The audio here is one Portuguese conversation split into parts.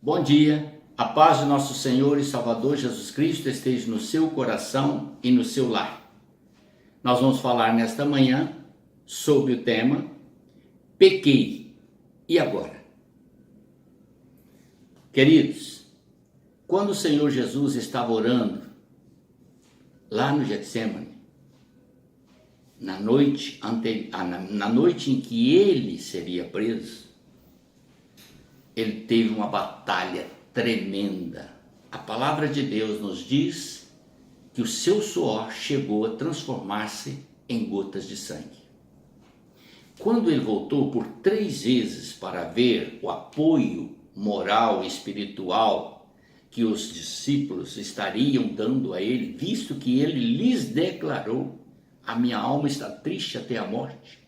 Bom dia, a paz de nosso Senhor e Salvador Jesus Cristo esteja no seu coração e no seu lar. Nós vamos falar nesta manhã sobre o tema Pequei, e agora? Queridos, quando o Senhor Jesus estava orando lá no Getsêmani, na noite em que ele seria preso, ele teve uma batalha tremenda. A palavra de Deus nos diz que o seu suor chegou a transformar-se em gotas de sangue. Quando ele voltou por 3 vezes para ver o apoio moral e espiritual que os discípulos estariam dando a ele, visto que ele lhes declarou: a minha alma está triste até a morte,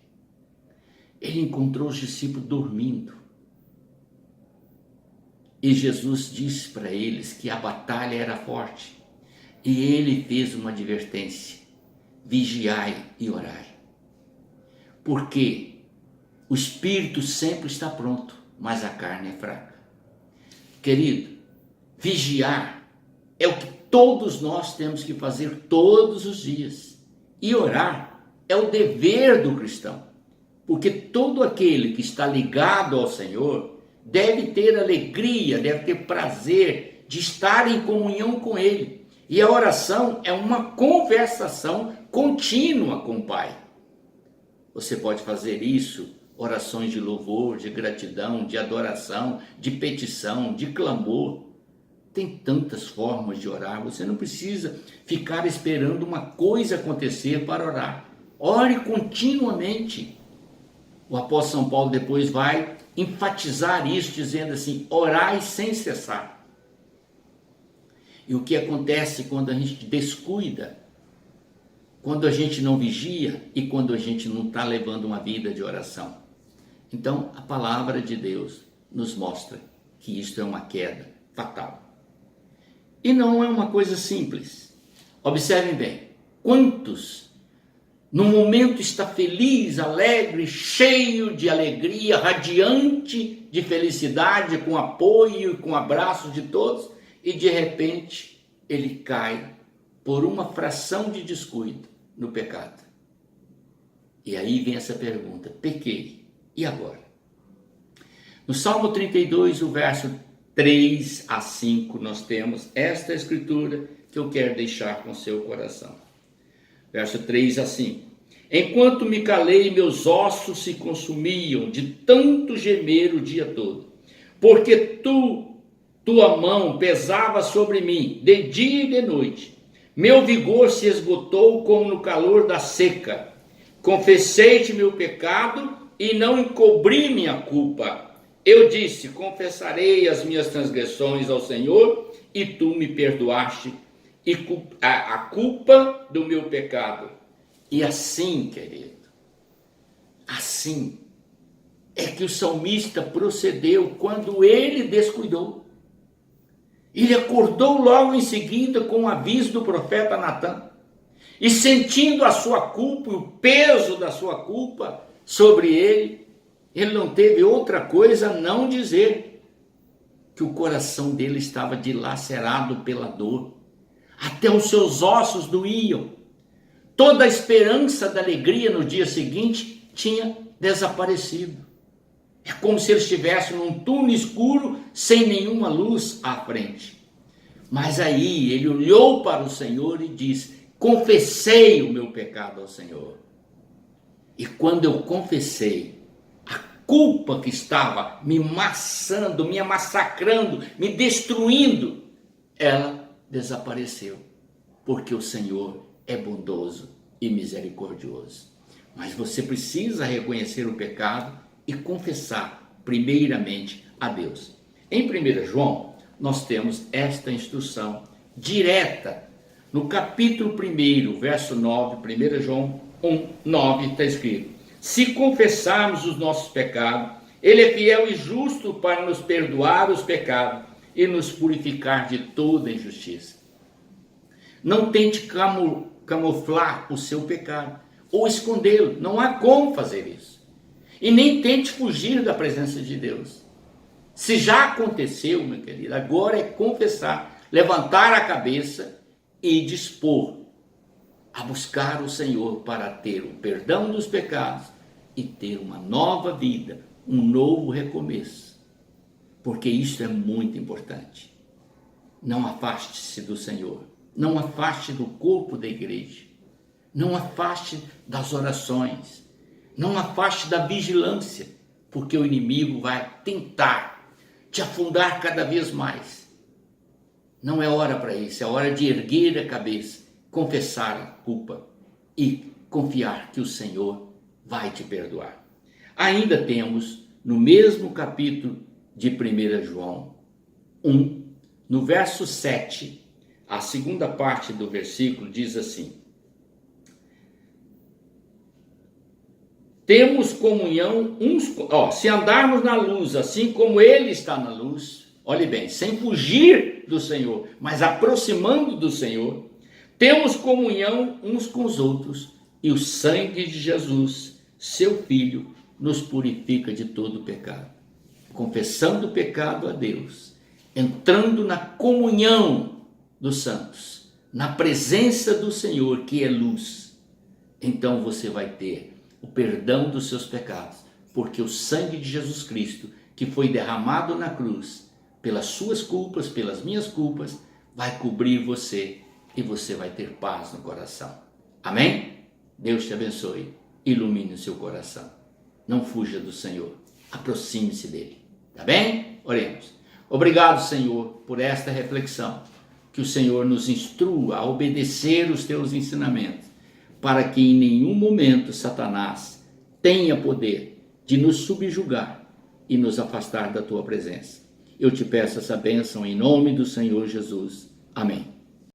ele encontrou os discípulos dormindo. E Jesus disse para eles que a batalha era forte. E ele fez uma advertência: vigiai e orai. Porque o espírito sempre está pronto, mas a carne é fraca. Querido, vigiar é o que todos nós temos que fazer todos os dias. E orar é o dever do cristão. Porque todo aquele que está ligado ao Senhor deve ter alegria, deve ter prazer de estar em comunhão com Ele. E a oração é uma conversação contínua com o Pai. Você pode fazer isso, orações de louvor, de gratidão, de adoração, de petição, de clamor. Tem tantas formas de orar, você não precisa ficar esperando uma coisa acontecer para orar. Ore continuamente. O apóstolo São Paulo depois vai enfatizar isso, dizendo assim: orai sem cessar. E o que acontece quando a gente descuida, quando a gente não vigia e quando a gente não está levando uma vida de oração? Então, a palavra de Deus nos mostra que isto é uma queda fatal. E não é uma coisa simples. Observem bem, quantos no momento está feliz, alegre, cheio de alegria, radiante de felicidade, com apoio e com abraço de todos, e de repente ele cai por uma fração de descuido no pecado. E aí vem essa pergunta: pequei, e agora? No Salmo 32, o verso 3 a 5, nós temos esta escritura que eu quero deixar com seu coração. Verso 3 assim: enquanto me calei, meus ossos se consumiam de tanto gemer o dia todo, porque tua mão pesava sobre mim de dia e de noite. Meu vigor se esgotou como no calor da seca. Confessei-te meu pecado e não encobri minha culpa. Eu disse: confessarei as minhas transgressões ao Senhor, e tu me perdoaste e a culpa do meu pecado. E assim, querido, assim é que o salmista procedeu quando ele descuidou. Ele acordou logo em seguida com o aviso do profeta Natã, e sentindo a sua culpa, o peso da sua culpa sobre ele, ele não teve outra coisa a não dizer que o coração dele estava dilacerado pela dor. Até os seus ossos doíam. Toda a esperança da alegria no dia seguinte tinha desaparecido. É como se ele estivesse num túnel escuro, sem nenhuma luz à frente. Mas aí ele olhou para o Senhor e disse: confessei o meu pecado ao Senhor. E quando eu confessei, a culpa que estava me maçando, me massacrando, me destruindo, ela desapareceu, porque o Senhor é bondoso e misericordioso. Mas você precisa reconhecer o pecado e confessar primeiramente a Deus. Em 1 João, nós temos esta instrução direta. No capítulo 1, verso 9, 1 João 1, 9, está escrito: se confessarmos os nossos pecados, Ele é fiel e justo para nos perdoar os pecados e nos purificar de toda injustiça. Não tente camuflar o seu pecado ou escondê-lo. Não há como fazer isso. E nem tente fugir da presença de Deus. Se já aconteceu, meu querido, agora é confessar, levantar a cabeça e dispor a buscar o Senhor para ter o perdão dos pecados e ter uma nova vida, um novo recomeço. Porque isso é muito importante. Não afaste-se do Senhor, não afaste do corpo da igreja, não afaste das orações, não afaste da vigilância, porque o inimigo vai tentar te afundar cada vez mais. Não é hora para isso, é hora de erguer a cabeça, confessar a culpa e confiar que o Senhor vai te perdoar. Ainda temos no mesmo capítulo de 1 João 1, no verso 7, a segunda parte do versículo diz assim: temos comunhão uns com... se andarmos na luz, assim como Ele está na luz, olhe bem, sem fugir do Senhor, mas aproximando do Senhor, temos comunhão uns com os outros, e o sangue de Jesus, seu Filho, nos purifica de todo pecado. Confessando o pecado a Deus, entrando na comunhão dos santos, na presença do Senhor, que é luz, então você vai ter o perdão dos seus pecados, porque o sangue de Jesus Cristo, que foi derramado na cruz, pelas suas culpas, pelas minhas culpas, vai cobrir você e você vai ter paz no coração. Amém? Deus te abençoe, ilumine o seu coração. Não fuja do Senhor, aproxime-se dele. Tá bem? Oremos. Obrigado, Senhor, por esta reflexão. Que o Senhor nos instrua a obedecer os teus ensinamentos, para que em nenhum momento Satanás tenha poder de nos subjugar e nos afastar da tua presença. Eu te peço essa bênção em nome do Senhor Jesus. Amém.